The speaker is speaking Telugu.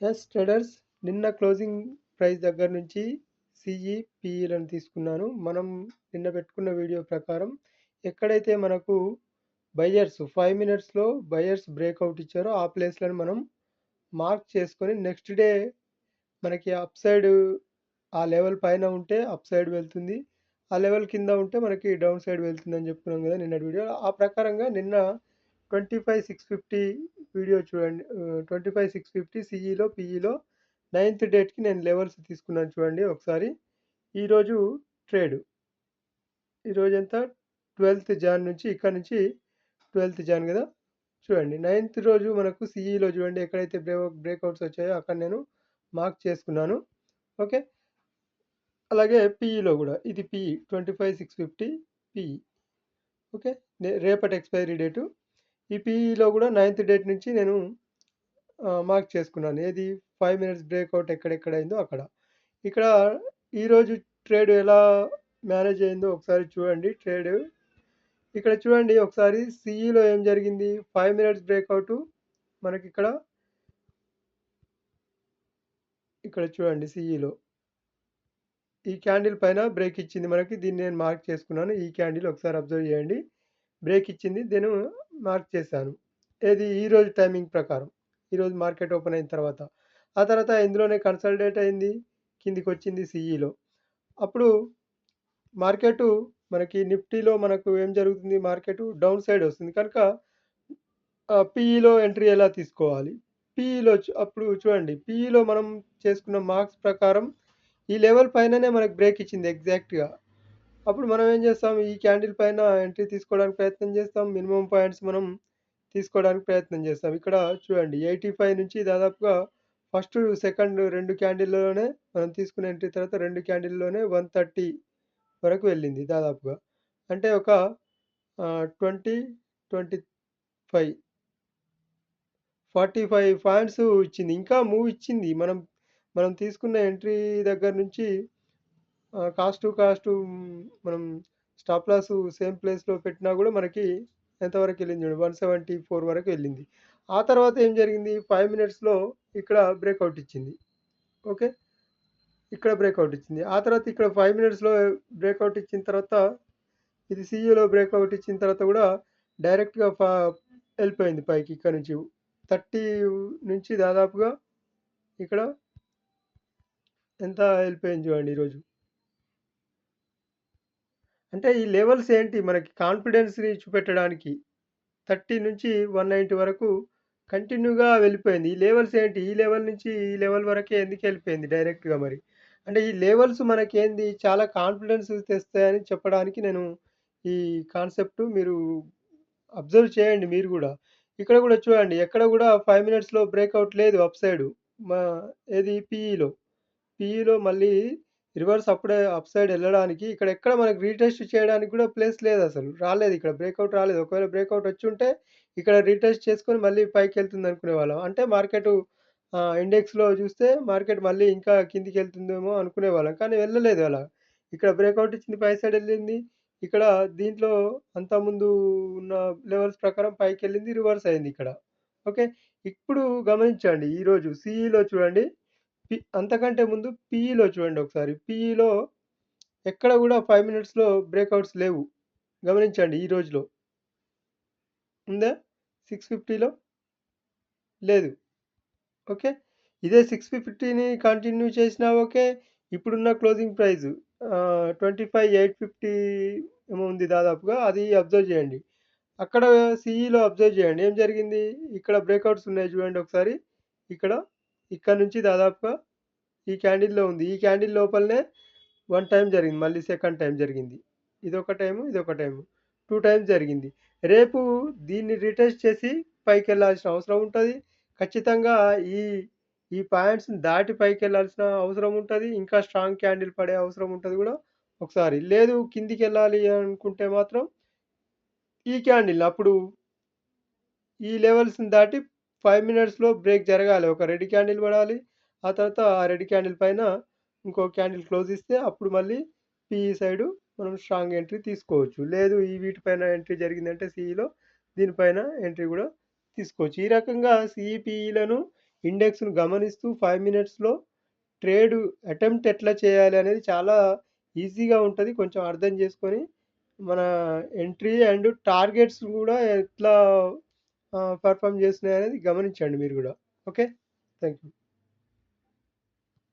ఎస్ ట్రేడర్స్, నిన్న క్లోజింగ్ ప్రైస్ దగ్గర నుంచి సిఈ, పిఈలను తీసుకున్నాను. మనం నిన్న పెట్టుకున్న వీడియో ప్రకారం ఎక్కడైతే మనకు బయర్స్ 5 మినిట్స్లో బయర్స్ బ్రేక్అవుట్ ఇచ్చారో ఆ ప్లేస్లను మనం మార్క్ చేసుకొని నెక్స్ట్ డే మనకి అప్ సైడ్ ఆ లెవెల్ పైన ఉంటే అప్ సైడ్ వెళ్తుంది, ఆ లెవెల్ కింద ఉంటే మనకి డౌన్ సైడ్ వెళ్తుందని చెప్పుకున్నాం కదా నిన్నటి వీడియో. ఆ ప్రకారంగా నిన్న 25,650 వీడియో చూడండి. 25,650 సిఈలో, పిఈలో 9th డేట్కి నేను లెవెల్స్ తీసుకున్నాను చూడండి ఒకసారి. ఈరోజు ట్రేడ్, ఈరోజు ఎంత, 12th జాన్ నుంచి, ఇక్కడ నుంచి 12th జాన్ కదా. చూడండి 9th రోజు మనకు సిఈలో చూడండి ఎక్కడైతే బ్రేక్అవుట్స్ వచ్చాయో అక్కడ నేను మార్క్ చేసుకున్నాను. ఓకే, అలాగే పిఈలో కూడా ఇది పిఈ 25,650 పిఈ. ఓకే, రేపటి ఎక్స్పైరీ డేటు. ఈ పిఈలో కూడా 9th డేట్ నుంచి నేను మార్క్ చేసుకున్నాను. ఏది 5 మినిట్స్ బ్రేక్అవుట్ ఎక్కడెక్కడ అయిందో అక్కడ. ఇక్కడ ఈరోజు ట్రేడ్ ఎలా మేనేజ్ అయిందో ఒకసారి చూడండి. ట్రేడ్ ఇక్కడ చూడండి ఒకసారి. సిఈలో ఏం జరిగింది, 5 మినిట్స్ బ్రేక్అవుట్ మనకి ఇక్కడ చూడండి. సిఈలో ఈ క్యాండిల్ పైన బ్రేక్ ఇచ్చింది మనకి. దీన్ని నేను మార్క్ చేసుకున్నాను. ఈ క్యాండిల్ ఒకసారి అబ్జర్వ్ చేయండి, బ్రేక్ ఇచ్చింది, నేను మార్క్ చేశాను. ఏది ఈరోజు టైమింగ్ ప్రకారం, ఈరోజు మార్కెట్ ఓపెన్ అయిన తర్వాత. ఆ తర్వాత ఇందులోనే కన్సల్టేట్ అయింది, కిందికి వచ్చింది సిఈలో. అప్పుడు మార్కెట్ మనకి నిఫ్టీలో మనకు ఏం జరుగుతుంది, మార్కెట్ డౌన్ సైడ్ వస్తుంది కనుక పిఈలో ఎంట్రీ ఎలా తీసుకోవాలి. పిఈలో అప్పుడు చూడండి, పిఈలో మనం చేసుకున్న మార్క్స్ ప్రకారం ఈ లెవెల్ పైననే మనకు బ్రేక్ ఇచ్చింది ఎగ్జాక్ట్గా. అప్పుడు మనం ఏం చేస్తాం, ఈ క్యాండిల్ పైన ఎంట్రీ తీసుకోవడానికి ప్రయత్నం చేస్తాం. మినిమం పాయింట్స్ మనం తీసుకోవడానికి ప్రయత్నం చేస్తాం. ఇక్కడ చూడండి 85 నుంచి దాదాపుగా ఫస్ట్ సెకండ్ రెండు క్యాండిల్లోనే మనం తీసుకునే ఎంట్రీ, తర్వాత రెండు క్యాండిల్లోనే 130 వరకు వెళ్ళింది దాదాపుగా. అంటే ఒక 20, 25, 45 పాయింట్స్ ఇచ్చింది. ఇంకా మూవ్ ఇచ్చింది. మనం మనం తీసుకున్న ఎంట్రీ దగ్గర నుంచి కాస్ట్ టు కాస్ట్ మనం స్టాప్ లాస్ సేమ్ ప్లేస్లో పెట్టినా కూడా మనకి ఎంతవరకు వెళ్ళింది చూడండి, 174 వరకు వెళ్ళింది. ఆ తర్వాత ఏం జరిగింది, 5 మినిట్స్లో ఇక్కడ బ్రేక్అవుట్ ఇచ్చింది. ఓకే, ఇక్కడ బ్రేక్అవుట్ ఇచ్చింది. ఆ తర్వాత ఇక్కడ 5 మినిట్స్లో బ్రేక్అవుట్ ఇచ్చిన తర్వాత ఇది సిఈలో బ్రేక్అవుట్ ఇచ్చిన తర్వాత కూడా డైరెక్ట్గా వెళ్ళిపోయింది పైకి. ఇక్కడ నుంచి 30 నుంచి దాదాపుగా ఇక్కడ ఎంత వెళ్ళిపోయింది చూడండి ఈరోజు. అంటే ఈ లెవెల్స్ ఏంటి, మనకి కాన్ఫిడెన్స్ని చూపెట్టడానికి 30 నుంచి 190 వరకు కంటిన్యూగా వెళ్ళిపోయింది. ఈ లెవెల్స్ ఏంటి, ఈ లెవెల్ నుంచి ఈ లెవెల్ వరకే ఎందుకు వెళ్ళిపోయింది డైరెక్ట్గా మరి. అంటే ఈ లెవెల్స్ మనకేంది చాలా కాన్ఫిడెన్స్ తెస్తాయని చెప్పడానికి నేను ఈ కాన్సెప్ట్ మీరు అబ్జర్వ్ చేయండి మీరు కూడా. ఇక్కడ కూడా చూడండి ఎక్కడ కూడా 5 మినిట్స్లో బ్రేక్అవుట్ లేదు అప్ సైడ్. మా ఏది పిఈలో, పిఈలో మళ్ళీ రివర్స్ అప్పుడే అప్ సైడ్ వెళ్ళడానికి ఇక్కడ ఎక్కడ మనకి రీటెస్ట్ చేయడానికి కూడా ప్లేస్ లేదు, అసలు రాలేదు, ఇక్కడ బ్రేక్అవుట్ రాలేదు. ఒకవేళ బ్రేక్అవుట్ వచ్చి ఉంటే ఇక్కడ రీటెస్ట్ చేసుకొని మళ్ళీ పైకి వెళ్తుంది అనుకునే వాళ్ళం. అంటే మార్కెట్ ఇండెక్స్లో చూస్తే మార్కెట్ మళ్ళీ ఇంకా కిందికి వెళ్తుందేమో అనుకునే వాళ్ళం, కానీ వెళ్ళలేదు అలా. ఇక్కడ బ్రేక్అవుట్ ఇచ్చింది, పై సైడ్ వెళ్ళింది. ఇక్కడ దీంట్లో అంతకుముందు ఉన్న లెవెల్స్ ప్రకారం పైకి వెళ్ళింది, రివర్స్ అయింది ఇక్కడ. ఓకే, ఇప్పుడు గమనించండి ఈరోజు సిఈలో చూడండి. అంతకంటే ముందు పిఈలో చూడండి ఒకసారి. పిఈలో ఎక్కడ కూడా 5 మినిట్స్లో బ్రేక్అవుట్స్ లేవు. గమనించండి ఈ రోజులో ఉందా, 650లో లేదు. ఓకే, ఇదే 650ని కంటిన్యూ చేసినా ఓకే. ఇప్పుడున్న క్లోజింగ్ ప్రైస్ 25,850 ఏమో ఉంది దాదాపుగా, అది అబ్జర్వ్ చేయండి. అక్కడ సిఈలో అబ్జర్వ్ చేయండి ఏం జరిగింది. ఇక్కడ బ్రేక్అవుట్స్ ఉన్నాయి చూడండి ఒకసారి. ఇక్కడ ఇక్కడ నుంచి దాదాపుగా ఈ క్యాండిల్లో ఉంది. ఈ క్యాండిల్ లోపలనే వన్ టైం జరిగింది, మళ్ళీ సెకండ్ టైం జరిగింది. ఇదొక టైము, ఇదొక టైము, 2 టైమ్స్ జరిగింది. రేపు దీన్ని రీటెస్ట్ చేసి పైకి వెళ్ళాల్సిన అవసరం ఉంటుంది ఖచ్చితంగా. ఈ ఈ పాయింట్స్ని దాటి పైకి వెళ్ళాల్సిన అవసరం ఉంటుంది. ఇంకా స్ట్రాంగ్ క్యాండిల్ పడే అవసరం ఉంటుంది కూడా ఒకసారి. లేదు కిందికి వెళ్ళాలి అనుకుంటే మాత్రం ఈ క్యాండిల్ అప్పుడు ఈ లెవెల్స్ని దాటి 5 మినిట్స్లో బ్రేక్ జరగాలి, ఒక రెడ్ క్యాండిల్ పడాలి. ఆ తర్వాత ఆ రెడ్ క్యాండిల్ పైన ఇంకో క్యాండిల్ క్లోజ్ ఇస్తే అప్పుడు మళ్ళీ పిఈ సైడు మనం స్ట్రాంగ్ ఎంట్రీ తీసుకోవచ్చు. లేదు ఈ వీటిపైన ఎంట్రీ జరిగిందంటే సిఈలో దీనిపైన ఎంట్రీ కూడా తీసుకోవచ్చు. ఈ రకంగా సిఈపిఈలను ఇండెక్స్‌ను గమనిస్తూ 5 మినిట్స్‌లో ట్రేడ్ అటెంప్ట్ ఎట్లా చేయాలి అనేది చాలా ఈజీగా ఉంటది. కొంచెం అర్థం చేసుకొని మన ఎంట్రీ అండ్ టార్గెట్స్ గూడా ఎట్లా పెర్ఫార్మ్ చేస్తున్నాయనేది గమనించండి మీరు గూడా. ఓకే. Thank you.